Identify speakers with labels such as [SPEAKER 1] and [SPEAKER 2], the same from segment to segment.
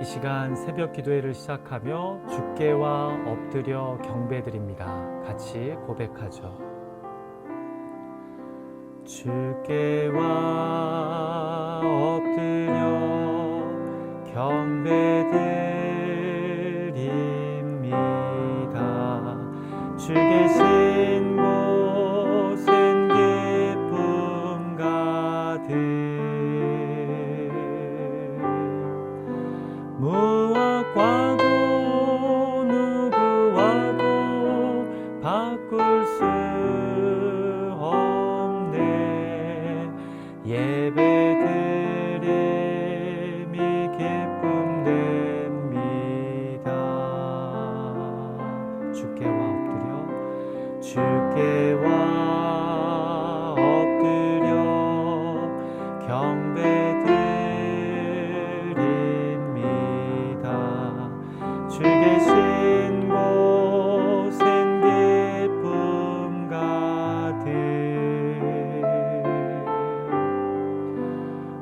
[SPEAKER 1] 시간 새벽 기도회를 시작하며 주께와 엎드려 경배드립니다. 같이 고백하죠. 주께와 엎드려 경배드립니다. 주 계신 곳엔 기쁨 가득 무엇과도 누구와도 바꿀 수 없네. 예배드림이 기쁨 됩니다. 주께와 엎드려 경배드립니다. 주 계신 곳엔 기쁨 가득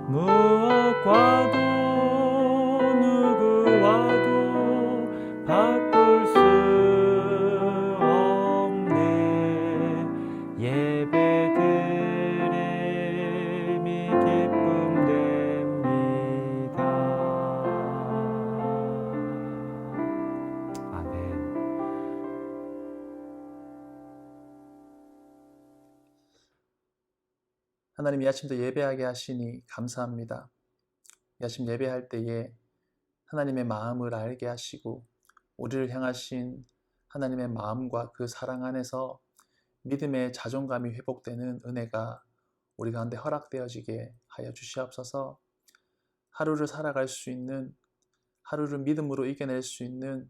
[SPEAKER 1] 무엇과도 누구와도 바꿀 수 없네. 예배드림이 기쁨 됩니다. 아멘.
[SPEAKER 2] 하나님, 이 아침도 예배하게 하시니 감사합니다. 이 아침 예배할 때에 하나님의 마음을 알게 하시고 우리를 향하신 하나님의 마음과 그 사랑 안에서 믿음의 자존감이 회복되는 은혜가 우리 가운데 허락되어지게 하여 주시옵소서. 하루를 살아갈 수 있는, 하루를 믿음으로 이겨낼 수 있는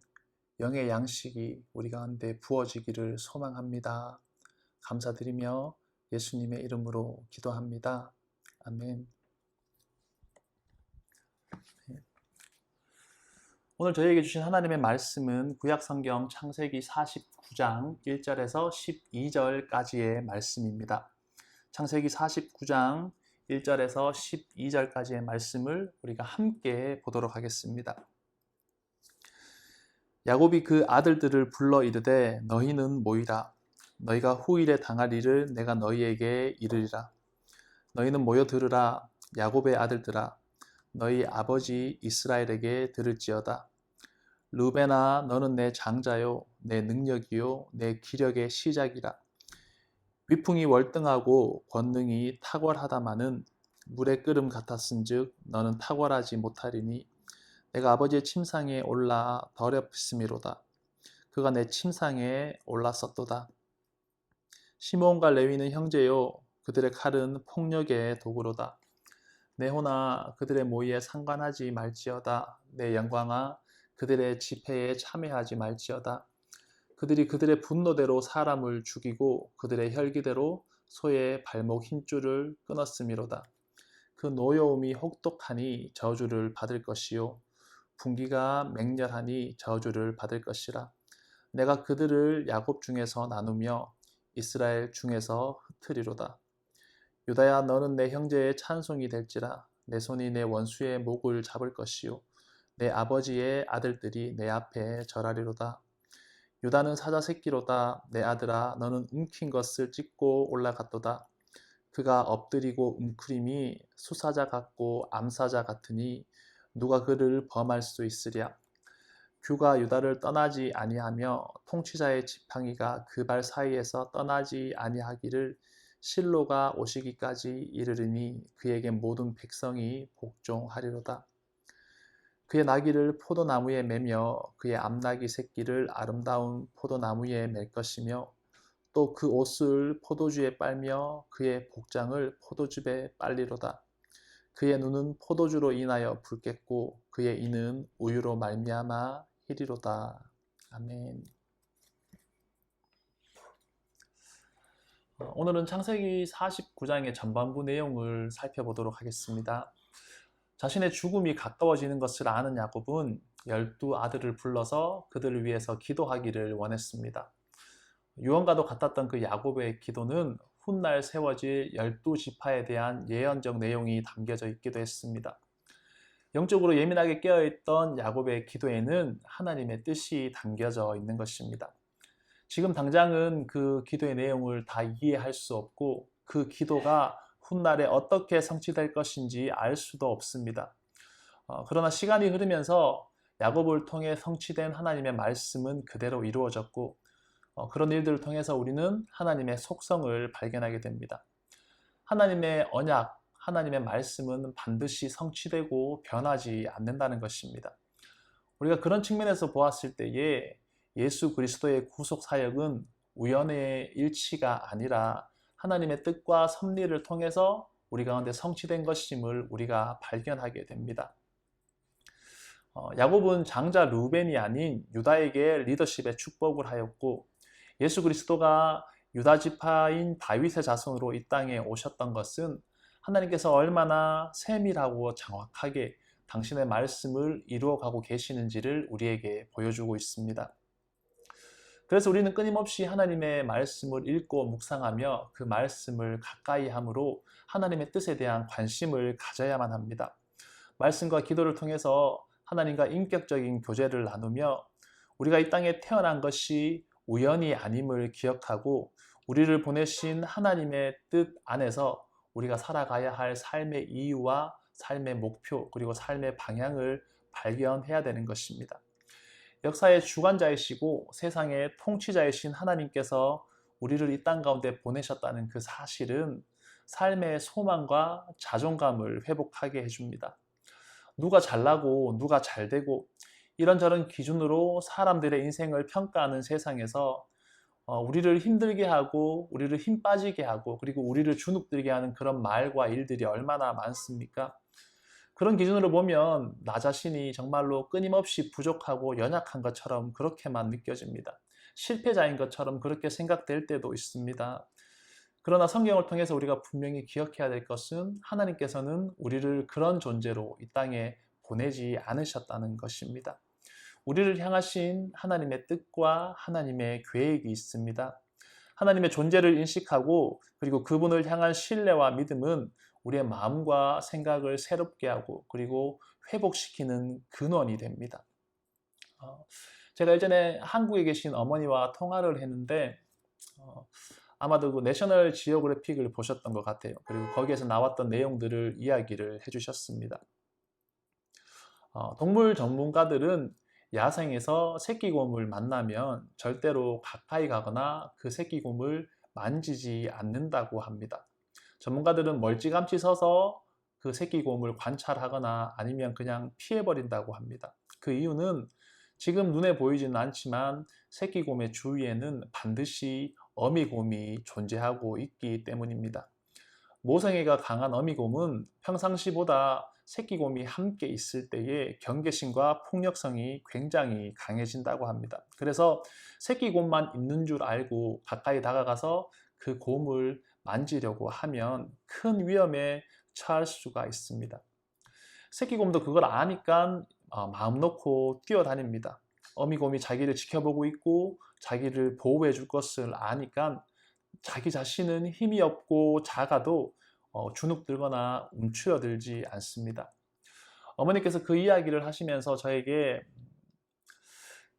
[SPEAKER 2] 영의 양식이 우리 가운데 부어지기를 소망합니다. 감사드리며 예수님의 이름으로 기도합니다. 아멘. 오늘 저희에게 주신 하나님의 말씀은 구약성경 창세기 49장 1절에서 12절까지의 말씀입니다. 창세기 49장 1절에서 12절까지의 말씀을 우리가 함께 보도록 하겠습니다. 야곱이 그 아들들을 불러 이르되 너희는 모이라. 너희가 후일에 당할 일을 내가 너희에게 이르리라. 너희는 모여 들으라. 야곱의 아들들아, 너희 아버지 이스라엘에게 들을지어다. 르우벤아, 너는 내 장자요, 내 능력이요, 내 기력의 시작이라. 위풍이 월등하고 권능이 탁월하다마는 물의 끓음 같았은즉 너는 탁월하지 못하리니 내가 아버지의 침상에 올라 더럽힘이로다. 그가 내 침상에 올랐었도다. 시므온과 레위는 형제요, 그들의 칼은 폭력의 도구로다. 내 호나 그들의 모의에 상관하지 말지어다. 내 영광아, 그들의 집회에 참여하지 말지어다. 그들이 그들의 분노대로 사람을 죽이고 그들의 혈기대로 소의 발목 힘줄을 끊었음이로다. 그 노여움이 혹독하니 저주를 받을 것이요, 분기가 맹렬하니 저주를 받을 것이라. 내가 그들을 야곱 중에서 나누며 이스라엘 중에서 흩으리로다. 유다야, 너는 내 형제의 찬송이 될지라. 내 손이 내 원수의 목을 잡을 것이요, 내 아버지의 아들들이 내 앞에 절하리로다. 유다는 사자 새끼로다. 내 아들아, 너는 움킨 것을 찢고 올라갔도다. 그가 엎드리고 웅크림이 수사자 같고 암사자 같으니 누가 그를 범할 수 있으랴. 규가 유다를 떠나지 아니하며 통치자의 지팡이가 그 발 사이에서 떠나지 아니하기를 실로가 오시기까지 이르리니 그에게 모든 백성이 복종하리로다. 그의 나귀를 포도나무에 매며 그의 암나귀 새끼를 아름다운 포도나무에 맬 것이며 또 그 옷을 포도주에 빨며 그의 복장을 포도즙에 빨리로다. 그의 눈은 포도주로 인하여 붉겠고 그의 이는 우유로 말미암아 희리로다. 아멘. 오늘은 창세기 49장의 전반부 내용을 살펴보도록 하겠습니다. 자신의 죽음이 가까워지는 것을 아는 야곱은 12 아들을 불러서 그들을 위해서 기도하기를 원했습니다. 유언과도 같았던 그 야곱의 기도는 훗날 세워질 12지파에 대한 예언적 내용이 담겨져 있기도 했습니다. 영적으로 예민하게 깨어있던 야곱의 기도에는 하나님의 뜻이 담겨져 있는 것입니다. 지금 당장은 그 기도의 내용을 다 이해할 수 없고 그 기도가 훗날에 어떻게 성취될 것인지 알 수도 없습니다. 그러나 시간이 흐르면서 야곱을 통해 성취된 하나님의 말씀은 그대로 이루어졌고 그런 일들을 통해서 우리는 하나님의 속성을 발견하게 됩니다. 하나님의 언약, 하나님의 말씀은 반드시 성취되고 변하지 않는다는 것입니다. 우리가 그런 측면에서 보았을 때에 예수 그리스도의 구속 사역은 우연의 일치가 아니라 하나님의 뜻과 섭리를 통해서 우리 가운데 성취된 것임을 우리가 발견하게 됩니다. 야곱은 장자 루벤이 아닌 유다에게 리더십의 축복을 하였고 예수 그리스도가 유다 지파인 다윗의 자손으로 이 땅에 오셨던 것은 하나님께서 얼마나 세밀하고 정확하게 당신의 말씀을 이루어가고 계시는지를 우리에게 보여주고 있습니다. 그래서 우리는 끊임없이 하나님의 말씀을 읽고 묵상하며 그 말씀을 가까이 함으로 하나님의 뜻에 대한 관심을 가져야만 합니다. 말씀과 기도를 통해서 하나님과 인격적인 교제를 나누며 우리가 이 땅에 태어난 것이 우연이 아님을 기억하고 우리를 보내신 하나님의 뜻 안에서 우리가 살아가야 할 삶의 이유와 삶의 목표 그리고 삶의 방향을 발견해야 되는 것입니다. 역사의 주관자이시고 세상의 통치자이신 하나님께서 우리를 이 땅 가운데 보내셨다는 그 사실은 삶의 소망과 자존감을 회복하게 해줍니다. 누가 잘나고 누가 잘되고 이런저런 기준으로 사람들의 인생을 평가하는 세상에서 우리를 힘들게 하고 우리를 힘 빠지게 하고 그리고 우리를 주눅들게 하는 그런 말과 일들이 얼마나 많습니까? 그런 기준으로 보면 나 자신이 정말로 끊임없이 부족하고 연약한 것처럼 그렇게만 느껴집니다. 실패자인 것처럼 그렇게 생각될 때도 있습니다. 그러나 성경을 통해서 우리가 분명히 기억해야 될 것은 하나님께서는 우리를 그런 존재로 이 땅에 보내지 않으셨다는 것입니다. 우리를 향하신 하나님의 뜻과 하나님의 계획이 있습니다. 하나님의 존재를 인식하고 그리고 그분을 향한 신뢰와 믿음은 우리의 마음과 생각을 새롭게 하고 그리고 회복시키는 근원이 됩니다. 제가 예전에 한국에 계신 어머니와 통화를 했는데 아마도 그 내셔널 지오그래픽을 보셨던 것 같아요. 그리고 거기에서 나왔던 내용들을 이야기를 해주셨습니다. 동물 전문가들은 야생에서 새끼곰을 만나면 절대로 가까이 가거나 그 새끼곰을 만지지 않는다고 합니다. 전문가들은 멀찌감치 서서 그 새끼곰을 관찰하거나 아니면 그냥 피해버린다고 합니다. 그 이유는 지금 눈에 보이지는 않지만 새끼곰의 주위에는 반드시 어미곰이 존재하고 있기 때문입니다. 모성애가 강한 어미곰은 평상시보다 새끼곰이 함께 있을 때의 경계심과 폭력성이 굉장히 강해진다고 합니다. 그래서 새끼곰만 있는 줄 알고 가까이 다가가서 그 곰을 만지려고 하면 큰 위험에 처할 수가 있습니다. 새끼곰도 그걸 아니까 마음 놓고 뛰어다닙니다. 어미곰이 자기를 지켜보고 있고 자기를 보호해 줄 것을 아니까 자기 자신은 힘이 없고 작아도 주눅들거나 움츠러들지 않습니다. 어머니께서 그 이야기를 하시면서 저에게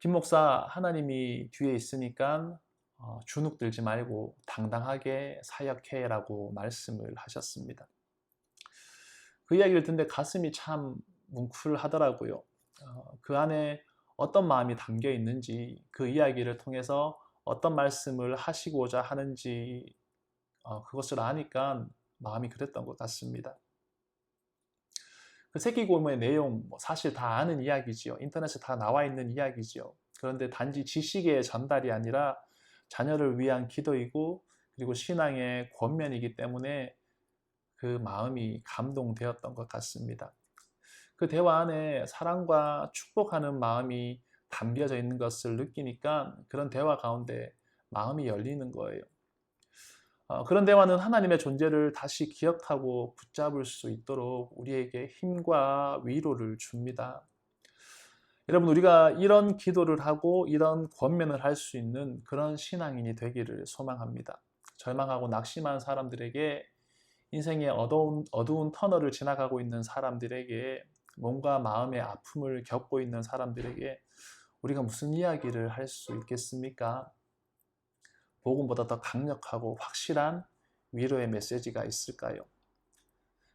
[SPEAKER 2] 김 목사, 하나님이 뒤에 있으니까 주눅들지 말고 당당하게 사역해라고 말씀을 하셨습니다. 그 이야기를 듣는데 가슴이 참 뭉클하더라고요. 그 안에 어떤 마음이 담겨 있는지 그 이야기를 통해서 어떤 말씀을 하시고자 하는지 그것을 아니까 마음이 그랬던 것 같습니다. 그 새끼곰의 내용 사실 다 아는 이야기지요. 인터넷에 다 나와 있는 이야기지요. 그런데 단지 지식의 전달이 아니라 자녀를 위한 기도이고 그리고 신앙의 권면이기 때문에 그 마음이 감동되었던 것 같습니다. 그 대화 안에 사랑과 축복하는 마음이 담겨져 있는 것을 느끼니까 그런 대화 가운데 마음이 열리는 거예요. 그런 대화는 하나님의 존재를 다시 기억하고 붙잡을 수 있도록 우리에게 힘과 위로를 줍니다. 여러분, 우리가 이런 기도를 하고 이런 권면을 할 수 있는 그런 신앙인이 되기를 소망합니다. 절망하고 낙심한 사람들에게 인생의 어두운 터널을 지나가고 있는 사람들에게 몸과 마음의 아픔을 겪고 있는 사람들에게 우리가 무슨 이야기를 할 수 있겠습니까? 복음보다 더 강력하고 확실한 위로의 메시지가 있을까요?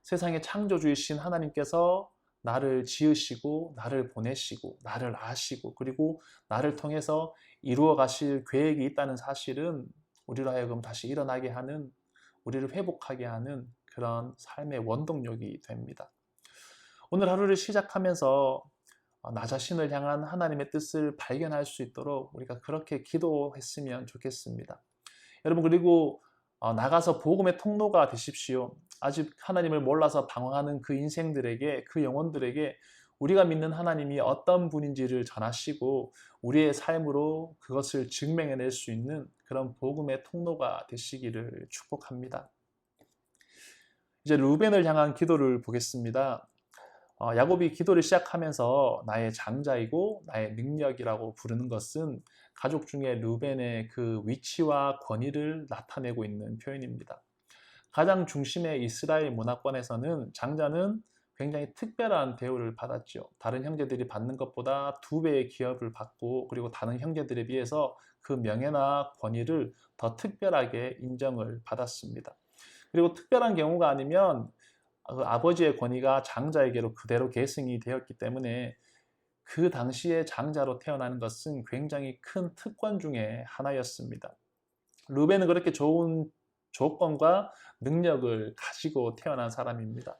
[SPEAKER 2] 세상의 창조주이신 하나님께서 나를 지으시고 나를 보내시고 나를 아시고 그리고 나를 통해서 이루어 가실 계획이 있다는 사실은 우리로 하여금 다시 일어나게 하는, 우리를 회복하게 하는 그런 삶의 원동력이 됩니다. 오늘 하루를 시작하면서 나 자신을 향한 하나님의 뜻을 발견할 수 있도록 우리가 그렇게 기도했으면 좋겠습니다. 여러분, 그리고 나가서 복음의 통로가 되십시오. 아직 하나님을 몰라서 방황하는 그 인생들에게, 그 영혼들에게 우리가 믿는 하나님이 어떤 분인지를 전하시고 우리의 삶으로 그것을 증명해낼 수 있는 그런 복음의 통로가 되시기를 축복합니다. 이제 루벤을 향한 기도를 보겠습니다. 야곱이 기도를 시작하면서 나의 장자이고 나의 능력이라고 부르는 것은 가족 중에 루벤의 그 위치와 권위를 나타내고 있는 표현입니다. 가장 중심의 이스라엘 문화권에서는 장자는 굉장히 특별한 대우를 받았죠. 다른 형제들이 받는 것보다 2배의 기업을 받고 그리고 다른 형제들에 비해서 그 명예나 권위를 더 특별하게 인정을 받았습니다. 그리고 특별한 경우가 아니면 그 아버지의 권위가 장자에게로 그대로 계승이 되었기 때문에 그 당시에 장자로 태어나는 것은 굉장히 큰 특권 중에 하나였습니다. 루벤은 그렇게 좋은 조건과 능력을 가지고 태어난 사람입니다.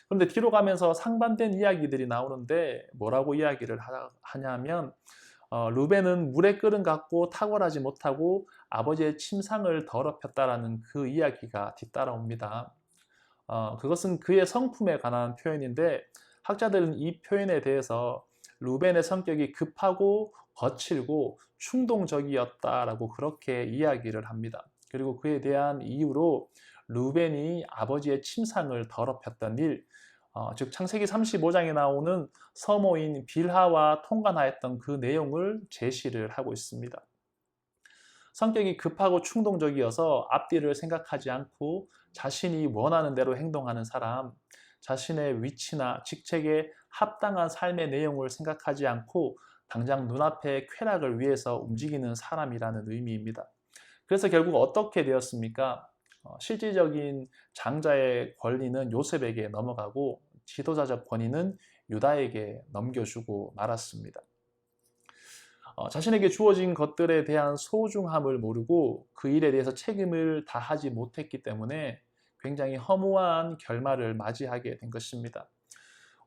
[SPEAKER 2] 그런데 뒤로 가면서 상반된 이야기들이 나오는데 뭐라고 이야기를 하냐면 루벤은 물의 끓음 같고 탁월하지 못하고 아버지의 침상을 더럽혔다라는 그 이야기가 뒤따라옵니다. 그것은 그의 성품에 관한 표현인데 학자들은 이 표현에 대해서 루벤의 성격이 급하고 거칠고 충동적이었다라고 그렇게 이야기를 합니다. 그리고 그에 대한 이유로 루벤이 아버지의 침상을 더럽혔던 일, 즉 창세기 35장에 나오는 서모인 빌하와 통관하였던 그 내용을 제시를 하고 있습니다. 성격이 급하고 충동적이어서 앞뒤를 생각하지 않고 자신이 원하는 대로 행동하는 사람, 자신의 위치나 직책에 합당한 삶의 내용을 생각하지 않고 당장 눈앞의 쾌락을 위해서 움직이는 사람이라는 의미입니다. 그래서 결국 어떻게 되었습니까? 실질적인 장자의 권리는 요셉에게 넘어가고 지도자적 권위는 유다에게 넘겨주고 말았습니다. 자신에게 주어진 것들에 대한 소중함을 모르고 그 일에 대해서 책임을 다하지 못했기 때문에 굉장히 허무한 결말을 맞이하게 된 것입니다.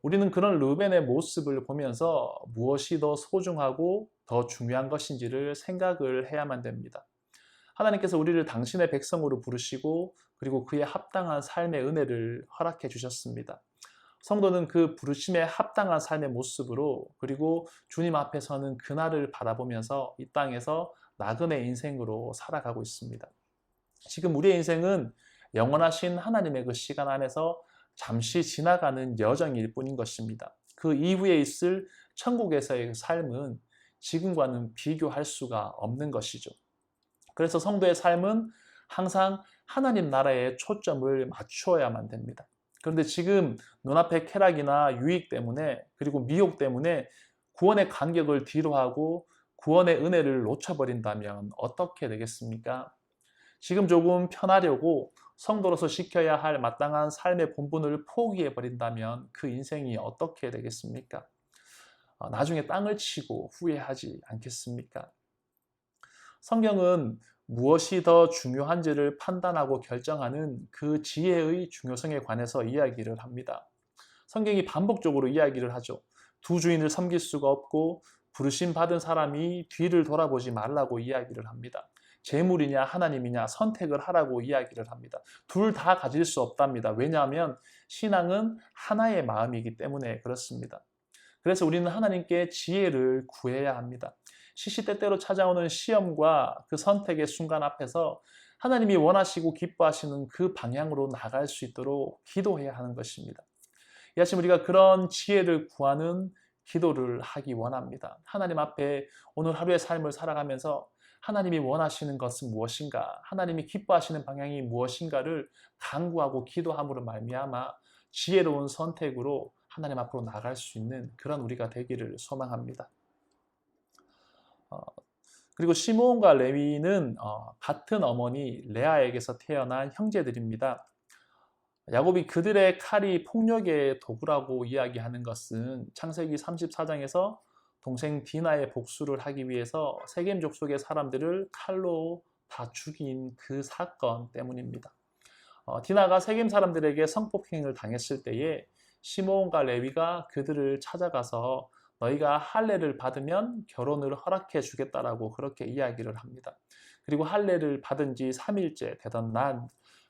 [SPEAKER 2] 우리는 그런 루벤의 모습을 보면서 무엇이 더 소중하고 더 중요한 것인지를 생각을 해야만 됩니다. 하나님께서 우리를 당신의 백성으로 부르시고 그리고 그에 합당한 삶의 은혜를 허락해 주셨습니다. 성도는 그 부르심에 합당한 삶의 모습으로 그리고 주님 앞에 서는 그날을 바라보면서 이 땅에서 나그네 인생으로 살아가고 있습니다. 지금 우리의 인생은 영원하신 하나님의 그 시간 안에서 잠시 지나가는 여정일 뿐인 것입니다. 그 이후에 있을 천국에서의 삶은 지금과는 비교할 수가 없는 것이죠. 그래서 성도의 삶은 항상 하나님 나라에 초점을 맞추어야만 됩니다. 그런데 지금 눈앞의 쾌락이나 유익 때문에 그리고 미혹 때문에 구원의 간격을 뒤로하고 구원의 은혜를 놓쳐버린다면 어떻게 되겠습니까? 지금 조금 편하려고 성도로서 지켜야 할 마땅한 삶의 본분을 포기해버린다면 그 인생이 어떻게 되겠습니까? 나중에 땅을 치고 후회하지 않겠습니까? 성경은 무엇이 더 중요한지를 판단하고 결정하는 그 지혜의 중요성에 관해서 이야기를 합니다. 성경이 반복적으로 이야기를 하죠. 두 주인을 섬길 수가 없고 부르심 받은 사람이 뒤를 돌아보지 말라고 이야기를 합니다. 재물이냐 하나님이냐 선택을 하라고 이야기를 합니다. 둘 다 가질 수 없답니다. 왜냐하면 신앙은 하나의 마음이기 때문에 그렇습니다. 그래서 우리는 하나님께 지혜를 구해야 합니다. 시시때때로 찾아오는 시험과 그 선택의 순간 앞에서 하나님이 원하시고 기뻐하시는 그 방향으로 나갈 수 있도록 기도해야 하는 것입니다. 이 아침 우리가 그런 지혜를 구하는 기도를 하기 원합니다. 하나님 앞에 오늘 하루의 삶을 살아가면서 하나님이 원하시는 것은 무엇인가, 하나님이 기뻐하시는 방향이 무엇인가를 간구하고 기도함으로 말미암아 지혜로운 선택으로 하나님 앞으로 나갈 수 있는 그런 우리가 되기를 소망합니다. 그리고 시므온과 레위는 같은 어머니 레아에게서 태어난 형제들입니다. 야곱이 그들의 칼이 폭력의 도구라고 이야기하는 것은 창세기 34장에서 동생 디나의 복수를 하기 위해서 세겜 족속의 사람들을 칼로 다 죽인 그 사건 때문입니다. 디나가 세겜 사람들에게 성폭행을 당했을 때에 시므온과 레위가 그들을 찾아가서 너희가 할례를 받으면 결혼을 허락해 주겠다라고 그렇게 이야기를 합니다. 그리고 할례를 받은 지 3일째 되던 날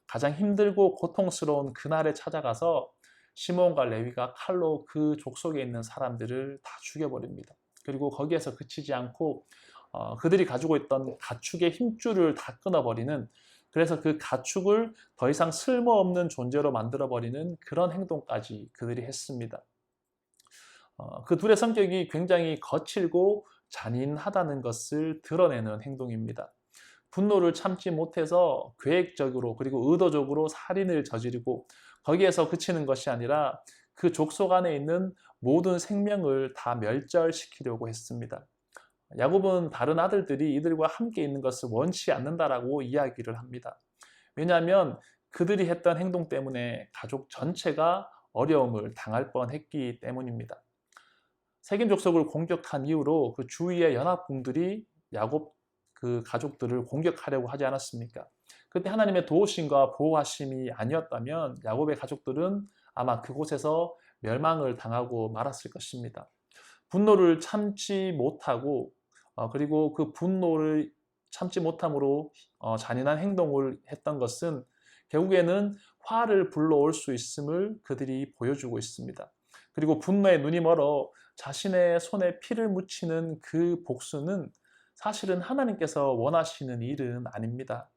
[SPEAKER 2] 가장 힘들고 고통스러운 그날에 찾아가서 시므온과 레위가 칼로 그 족속에 있는 사람들을 다 죽여버립니다. 그리고 거기에서 그치지 않고 그들이 가지고 있던 가축의 힘줄을 다 끊어버리는, 그래서 그 가축을 더 이상 쓸모없는 존재로 만들어버리는 그런 행동까지 그들이 했습니다. 그 둘의 성격이 굉장히 거칠고 잔인하다는 것을 드러내는 행동입니다. 분노를 참지 못해서 계획적으로 그리고 의도적으로 살인을 저지르고 거기에서 그치는 것이 아니라 그 족속 안에 있는 모든 생명을 다 멸절시키려고 했습니다. 야곱은 다른 아들들이 이들과 함께 있는 것을 원치 않는다라고 이야기를 합니다. 왜냐하면 그들이 했던 행동 때문에 가족 전체가 어려움을 당할 뻔했기 때문입니다. 세겜 족속을 공격한 이후로 그 주위의 연합군들이 야곱 그 가족들을 공격하려고 하지 않았습니까? 그때 하나님의 도우심과 보호하심이 아니었다면 야곱의 가족들은 아마 그곳에서 멸망을 당하고 말았을 것입니다. 분노를 참지 못하고 그리고 그 분노를 참지 못함으로 잔인한 행동을 했던 것은 결국에는 화를 불러올 수 있음을 그들이 보여주고 있습니다. 그리고 분노에 눈이 멀어 자신의 손에 피를 묻히는 그 복수는 사실은 하나님께서 원하시는 일은 아닙니다.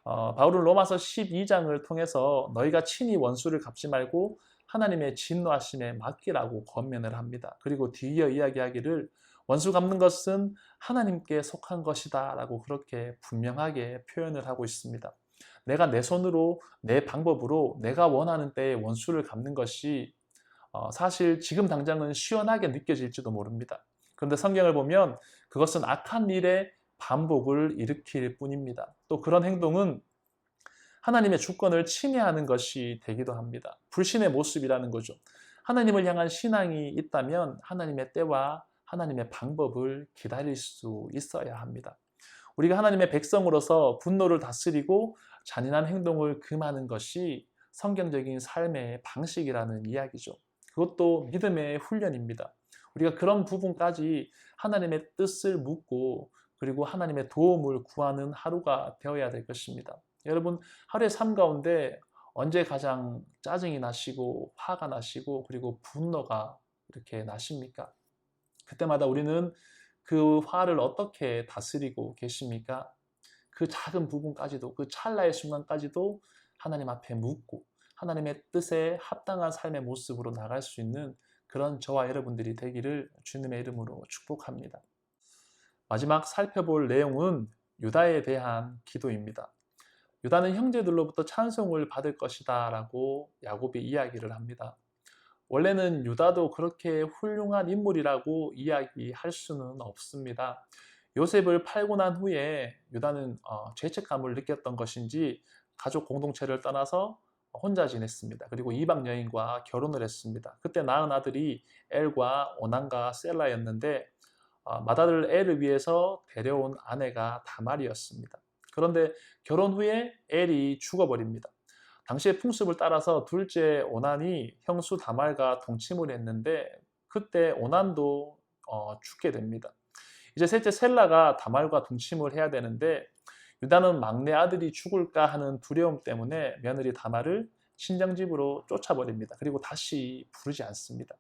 [SPEAKER 2] 바울은 로마서 12장을 통해서 너희가 친히 원수를 갚지 말고 하나님의 진노하심에 맡기라고 권면을 합니다. 그리고 뒤이어 이야기하기를 원수 갚는 것은 하나님께 속한 것이다 라고 그렇게 분명하게 표현을 하고 있습니다. 내가 내 손으로 내 방법으로 내가 원하는 때에 원수를 갚는 것이 사실 지금 당장은 시원하게 느껴질지도 모릅니다. 그런데 성경을 보면 그것은 악한 일의 반복을 일으킬 뿐입니다. 또 그런 행동은 하나님의 주권을 침해하는 것이 되기도 합니다. 불신의 모습이라는 거죠. 하나님을 향한 신앙이 있다면 하나님의 때와 하나님의 방법을 기다릴 수 있어야 합니다. 우리가 하나님의 백성으로서 분노를 다스리고 잔인한 행동을 금하는 것이 성경적인 삶의 방식이라는 이야기죠. 그것도 믿음의 훈련입니다. 우리가 그런 부분까지 하나님의 뜻을 묻고 그리고 하나님의 도움을 구하는 하루가 되어야 될 것입니다. 여러분, 하루의 삶 가운데 언제 가장 짜증이 나시고 화가 나시고 그리고 분노가 이렇게 나십니까? 그때마다 우리는 그 화를 어떻게 다스리고 계십니까? 그 작은 부분까지도, 그 찰나의 순간까지도 하나님 앞에 묻고 하나님의 뜻에 합당한 삶의 모습으로 나갈 수 있는 그런 저와 여러분들이 되기를 주님의 이름으로 축복합니다. 마지막 살펴볼 내용은 유다에 대한 기도입니다. 유다는 형제들로부터 찬송을 받을 것이다 라고 야곱이 이야기를 합니다. 원래는 유다도 그렇게 훌륭한 인물이라고 이야기할 수는 없습니다. 요셉을 팔고 난 후에 유다는 죄책감을 느꼈던 것인지 가족 공동체를 떠나서 혼자 지냈습니다. 그리고 이방 여인과 결혼을 했습니다. 그때 낳은 아들이 엘과 오난과 셀라였는데 맏아들 엘을 위해서 데려온 아내가 다말이었습니다. 그런데 결혼 후에 엘이 죽어버립니다. 당시의 풍습을 따라서 둘째 오난이 형수 다말과 동침을 했는데 그때 오난도 죽게 됩니다. 이제 셋째 셀라가 다말과 동침을 해야 되는데 유다는 막내 아들이 죽을까 하는 두려움 때문에 며느리 다말을 친정집으로 쫓아버립니다. 그리고 다시 부르지 않습니다.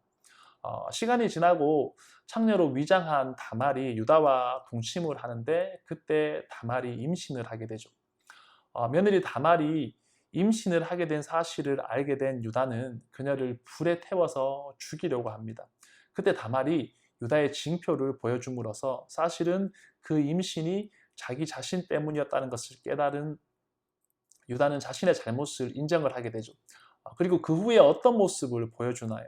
[SPEAKER 2] 시간이 지나고 창녀로 위장한 다말이 유다와 동침을 하는데 그때 다말이 임신을 하게 되죠. 며느리 다말이 임신을 하게 된 사실을 알게 된 유다는 그녀를 불에 태워서 죽이려고 합니다. 그때 다말이 유다의 징표를 보여줌으로써 사실은 그 임신이 자기 자신 때문이었다는 것을 깨달은 유다는 자신의 잘못을 인정을 하게 되죠. 그리고 그 후에 어떤 모습을 보여주나요?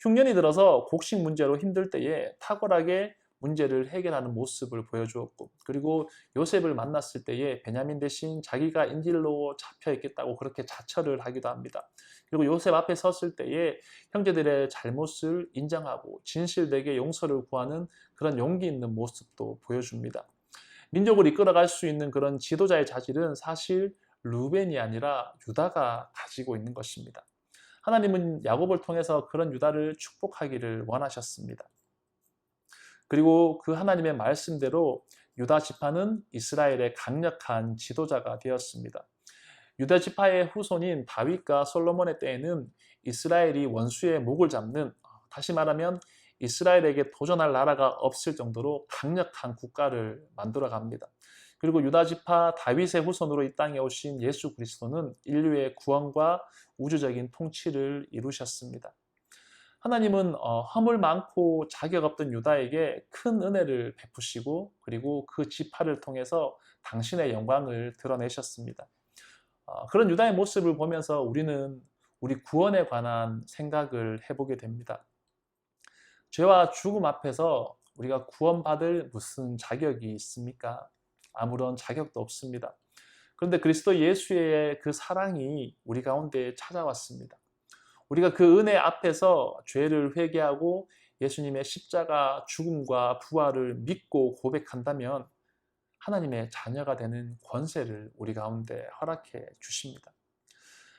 [SPEAKER 2] 흉년이 들어서 곡식 문제로 힘들 때에 탁월하게 문제를 해결하는 모습을 보여주었고, 그리고 요셉을 만났을 때에 베냐민 대신 자기가 인질로 잡혀 있겠다고 그렇게 자처를 하기도 합니다. 그리고 요셉 앞에 섰을 때에 형제들의 잘못을 인정하고 진실되게 용서를 구하는 그런 용기 있는 모습도 보여줍니다. 민족을 이끌어갈 수 있는 그런 지도자의 자질은 사실 루벤이 아니라 유다가 가지고 있는 것입니다. 하나님은 야곱을 통해서 그런 유다를 축복하기를 원하셨습니다. 그리고 그 하나님의 말씀대로 유다 지파는 이스라엘의 강력한 지도자가 되었습니다. 유다 지파의 후손인 다윗과 솔로몬의 때에는 이스라엘이 원수의 목을 잡는, 다시 말하면 이스라엘에게 도전할 나라가 없을 정도로 강력한 국가를 만들어 갑니다. 그리고 유다 지파 다윗의 후손으로 이 땅에 오신 예수 그리스도는 인류의 구원과 우주적인 통치를 이루셨습니다. 하나님은 허물 많고 자격 없던 유다에게 큰 은혜를 베푸시고, 그리고 그 지파를 통해서 당신의 영광을 드러내셨습니다. 그런 유다의 모습을 보면서 우리는 우리 구원에 관한 생각을 해보게 됩니다. 죄와 죽음 앞에서 우리가 구원받을 무슨 자격이 있습니까? 아무런 자격도 없습니다. 그런데 그리스도 예수의 그 사랑이 우리 가운데 찾아왔습니다. 우리가 그 은혜 앞에서 죄를 회개하고 예수님의 십자가 죽음과 부활을 믿고 고백한다면 하나님의 자녀가 되는 권세를 우리 가운데 허락해 주십니다.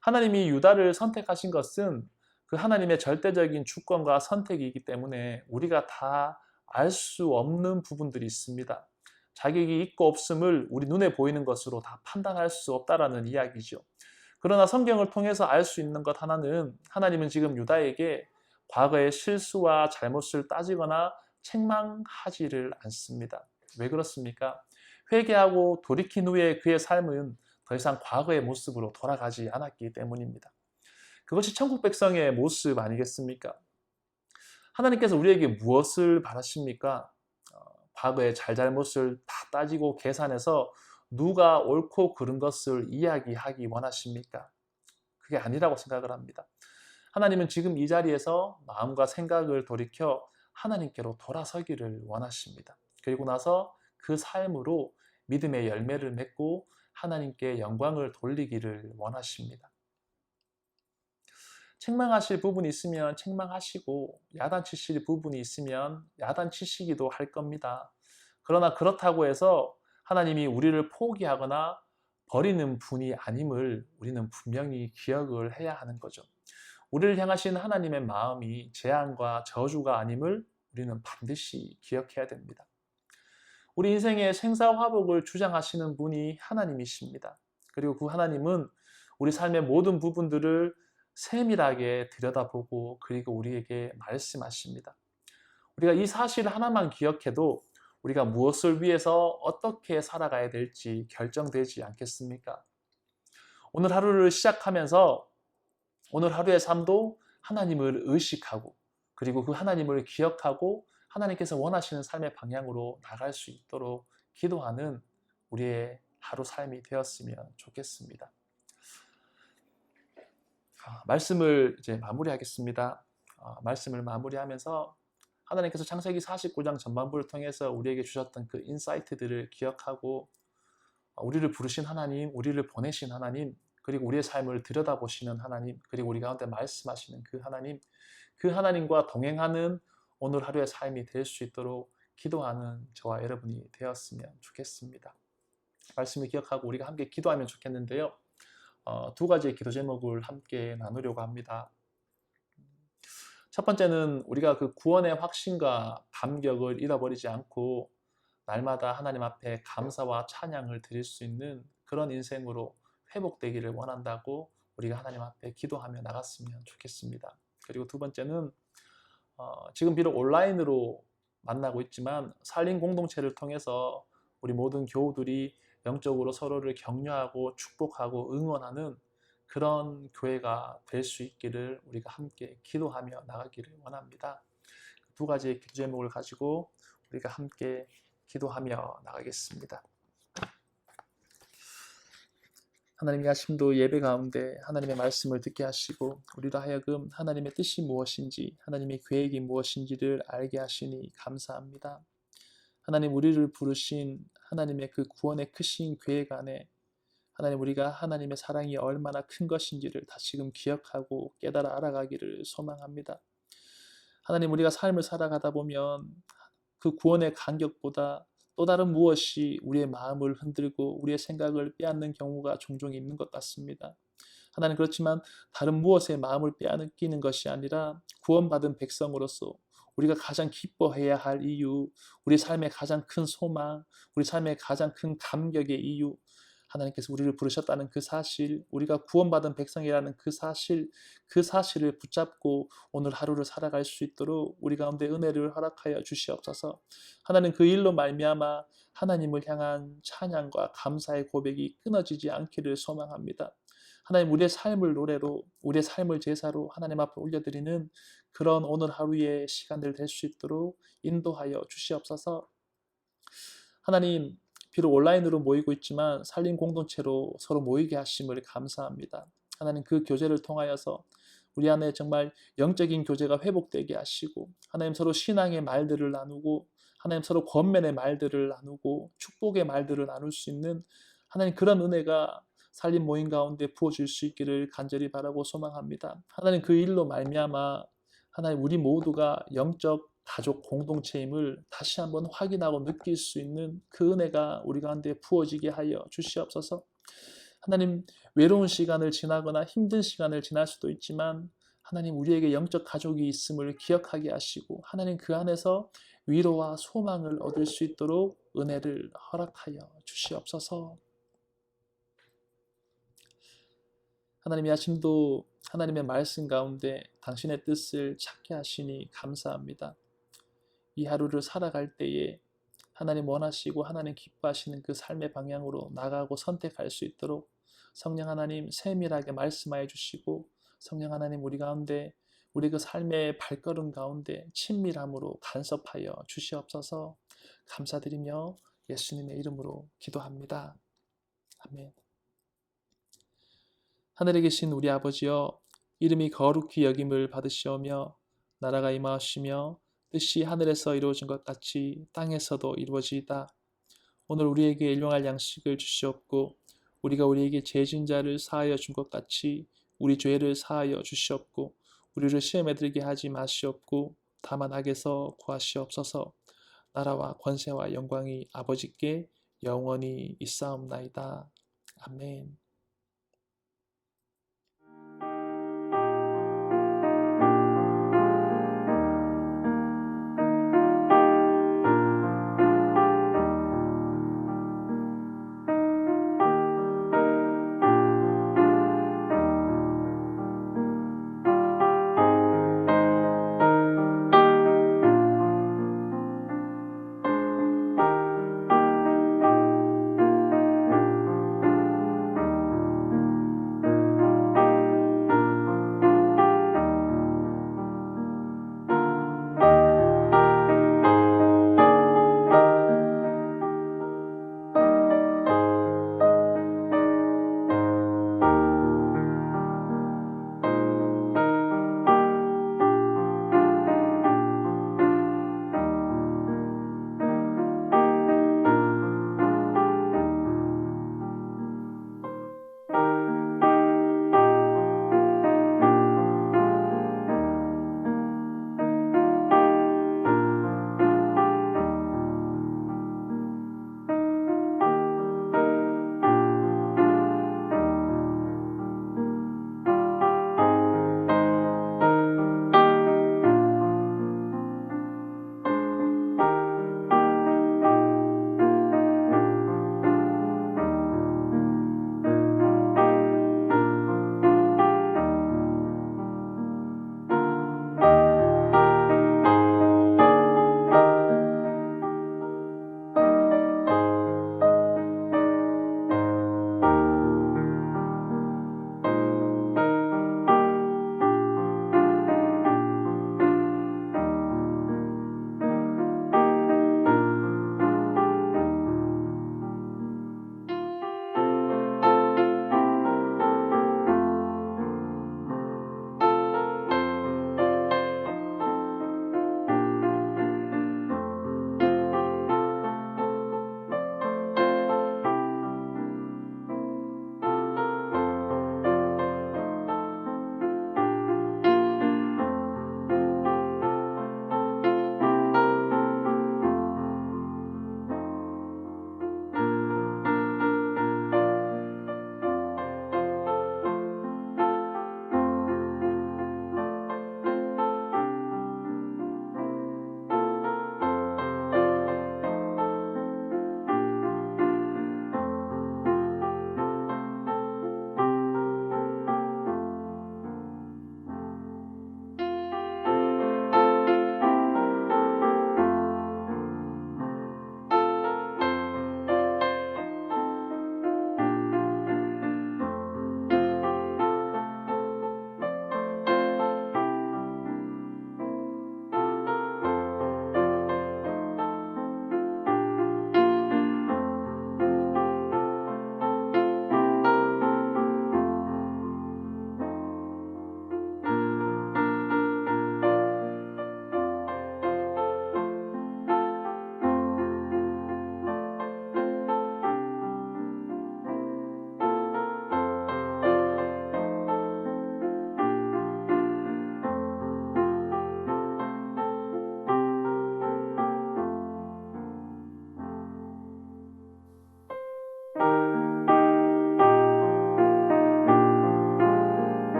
[SPEAKER 2] 하나님이 유다를 선택하신 것은 그 하나님의 절대적인 주권과 선택이기 때문에 우리가 다 알 수 없는 부분들이 있습니다. 자격이 있고 없음을 우리 눈에 보이는 것으로 다 판단할 수 없다라는 이야기죠. 그러나 성경을 통해서 알 수 있는 것 하나는, 하나님은 지금 유다에게 과거의 실수와 잘못을 따지거나 책망하지를 않습니다. 왜 그렇습니까? 회개하고 돌이킨 후에 그의 삶은 더 이상 과거의 모습으로 돌아가지 않았기 때문입니다. 그것이 천국 백성의 모습 아니겠습니까? 하나님께서 우리에게 무엇을 바라십니까? 과거의 잘잘못을 다 따지고 계산해서 누가 옳고 그른 것을 이야기하기 원하십니까? 그게 아니라고 생각을 합니다. 하나님은 지금 이 자리에서 마음과 생각을 돌이켜 하나님께로 돌아서기를 원하십니다. 그리고 나서 그 삶으로 믿음의 열매를 맺고 하나님께 영광을 돌리기를 원하십니다. 책망하실 부분이 있으면 책망하시고 야단치실 부분이 있으면 야단치시기도 할 겁니다. 그러나 그렇다고 해서 하나님이 우리를 포기하거나 버리는 분이 아님을 우리는 분명히 기억을 해야 하는 거죠. 우리를 향하신 하나님의 마음이 재앙과 저주가 아님을 우리는 반드시 기억해야 됩니다. 우리 인생의 생사화복을 주장하시는 분이 하나님이십니다. 그리고 그 하나님은 우리 삶의 모든 부분들을 세밀하게 들여다보고 그리고 우리에게 말씀하십니다. 우리가 이 사실 하나만 기억해도 우리가 무엇을 위해서 어떻게 살아가야 될지 결정되지 않겠습니까? 오늘 하루를 시작하면서 오늘 하루의 삶도 하나님을 의식하고 그리고 그 하나님을 기억하고 하나님께서 원하시는 삶의 방향으로 나갈 수 있도록 기도하는 우리의 하루 삶이 되었으면 좋겠습니다. 말씀을 이제 마무리하겠습니다. 말씀을 마무리하면서 하나님께서 창세기 49장 전반부를 통해서 우리에게 주셨던 그 인사이트들을 기억하고 우리를 부르신 하나님, 우리를 보내신 하나님, 그리고 우리의 삶을 들여다보시는 하나님, 그리고 우리 가운데 말씀하시는 그 하나님, 그 하나님과 동행하는 오늘 하루의 삶이 될 수 있도록 기도하는 저와 여러분이 되었으면 좋겠습니다. 말씀을 기억하고 우리가 함께 기도하면 좋겠는데요. 두 가지의 기도 제목을 함께 나누려고 합니다. 첫 번째는 우리가 그 구원의 확신과 감격을 잃어버리지 않고 날마다 하나님 앞에 감사와 찬양을 드릴 수 있는 그런 인생으로 회복되기를 원한다고 우리가 하나님 앞에 기도하며 나갔으면 좋겠습니다. 그리고 두 번째는 지금 비록 온라인으로 만나고 있지만 살림 공동체를 통해서 우리 모든 교우들이 영적으로 서로를 격려하고 축복하고 응원하는 그런 교회가 될 수 있기를 우리가 함께 기도하며 나가기를 원합니다. 두 가지의 기도 제목을 가지고 우리가 함께 기도하며 나가겠습니다. 하나님 이 아침도 예배 가운데 하나님의 말씀을 듣게 하시고 우리로 하여금 하나님의 뜻이 무엇인지 하나님의 계획이 무엇인지를 알게 하시니 감사합니다. 하나님 우리를 부르신 하나님의 그 구원의 크신 계획 안에 하나님 우리가 하나님의 사랑이 얼마나 큰 것인지를 다시금 기억하고 깨달아 알아가기를 소망합니다. 하나님 우리가 삶을 살아가다 보면 그 구원의 간격보다 또 다른 무엇이 우리의 마음을 흔들고 우리의 생각을 빼앗는 경우가 종종 있는 것 같습니다. 하나님 그렇지만 다른 무엇의 마음을 빼앗기는 것이 아니라 구원받은 백성으로서 우리가 가장 기뻐해야 할 이유, 우리 삶의 가장 큰 소망, 우리 삶의 가장 큰 감격의 이유, 하나님께서 우리를 부르셨다는 그 사실, 우리가 구원받은 백성이라는 그 사실을 붙잡고 오늘 하루를 살아갈 수 있도록 우리 가운데 은혜를 허락하여 주시옵소서. 하나님 그 일로 말미암아 하나님을 향한 찬양과 감사의 고백이 끊어지지 않기를 소망합니다. 하나님 우리의 삶을 노래로, 우리의 삶을 제사로 하나님 앞에 올려드리는 그런 오늘 하루의 시간들 될 수 있도록 인도하여 주시옵소서. 하나님 비록 온라인으로 모이고 있지만 살림 공동체로 서로 모이게 하심을 감사합니다. 하나님 그 교제를 통하여서 우리 안에 정말 영적인 교제가 회복되게 하시고 하나님 서로 신앙의 말들을 나누고 하나님 서로 권면의 말들을 나누고 축복의 말들을 나눌 수 있는 하나님 그런 은혜가 살림 모임 가운데 부어질 수 있기를 간절히 바라고 소망합니다. 하나님 그 일로 말미암아 하나님 우리 모두가 영적 가족 공동체임을 다시 한번 확인하고 느낄 수 있는 그 은혜가 우리 가운데 부어지게 하여 주시옵소서. 하나님 외로운 시간을 지나거나 힘든 시간을 지날 수도 있지만 하나님 우리에게 영적 가족이 있음을 기억하게 하시고 하나님 그 안에서 위로와 소망을 얻을 수 있도록 은혜를 허락하여 주시옵소서. 하나님 이 아침도 하나님의 말씀 가운데 당신의 뜻을 찾게 하시니 감사합니다. 이 하루를 살아갈 때에 하나님 원하시고 하나님 기뻐하시는 그 삶의 방향으로 나가고 선택할 수 있도록 성령 하나님 세밀하게 말씀하여 주시고 성령 하나님 우리 가운데 우리 그 삶의 발걸음 가운데 친밀함으로 간섭하여 주시옵소서. 감사드리며 예수님의 이름으로 기도합니다. 아멘. 하늘에 계신 우리 아버지여 이름이 거룩히 여김을 받으시오며 나라가 임하시며 뜻이 하늘에서 이루어진 것 같이 땅에서도 이루어지이다. 오늘 우리에게 일용할 양식을 주시옵고 우리가 우리에게 죄진 자를 사하여 준 것 같이 우리 죄를 사하여 주시옵고 우리를 시험에 들게 하지 마시옵고 다만 악에서 구하시옵소서. 나라와 권세와 영광이 아버지께 영원히 있사옵나이다. 아멘.